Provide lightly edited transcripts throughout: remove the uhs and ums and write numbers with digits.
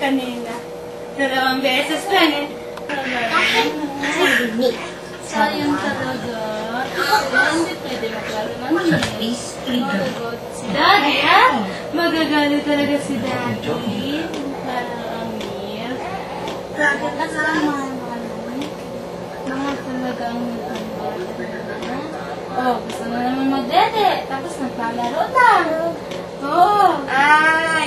kanina. 2 beses lang eh. Sayang talaga. Hindi pwede maglaro ng magagot si Daddy, ha? Magagalit talaga si Daddy. Para Amir. Bakit naman? Mga talagang oh, gusto na naman mag-dede. Tapos nagpalaro lang. Oh.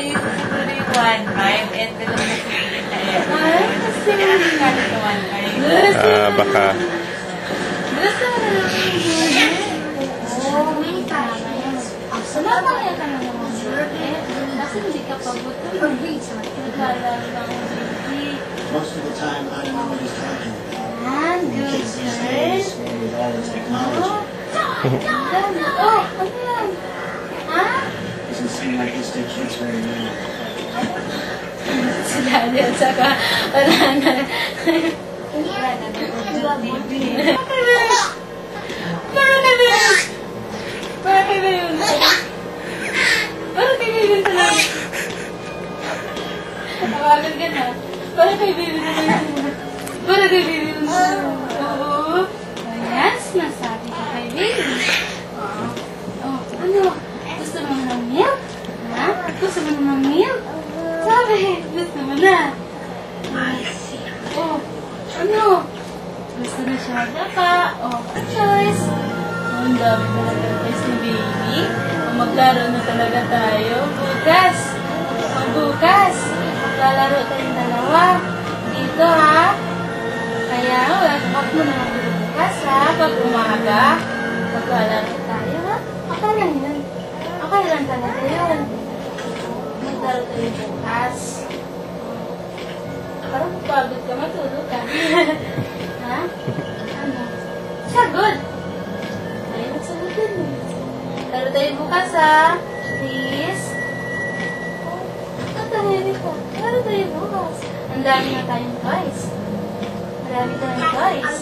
Yung siguro yung 1-5 and the lang nasigilin na yun. Ay, kasi Kala sa 1-5. Baka. gusto na naman. Oh, may tama yan. Sumama kaya ka na naman. Kasi hindi ka pagod. Naglalaro lang ang baby. Most of the time, I know what he's talking about. And good Kids these girl. days, with all the technology, Oh, ano yan? Ha? doesn't seem like this their kids very well. Si Daddy at saka wala na. Wala na. Parang kay Bayon. Parang kay Bayon. Parang kay Bayon talaga. Tawagan ka na. Parang kay Bayon talaga. Parang kay Bayon. Oo. Ayan, sinasabi ko kay Bayon. Oh, ano? Gusto mo ng milk? Ha? Gusto mo ng milk? Sabi, gusto mo na. Oh, ano? Gusto na siya ka. Oh, choice. Oh, ang dami talaga guys ni baby. Oh, maglaro na talaga tayo. Bukas. Oh, bukas. Maglalaro tayong dalawa. Dito ha. Kaya, wag mo na bukas ha. Pag umaga, maglalaro tayo ha. Okay lang yun. Okay lang talaga yun. Maglaro tayo bukas. Parang pagod ka, matulog ka. Ha? Ano? Sagot! Ayaw magsagutin mo. Laro tayo bukas ha. Please. Tatahiri ko. Laro tayo bukas. Ang dami na tayong toys. Marami tayong toys.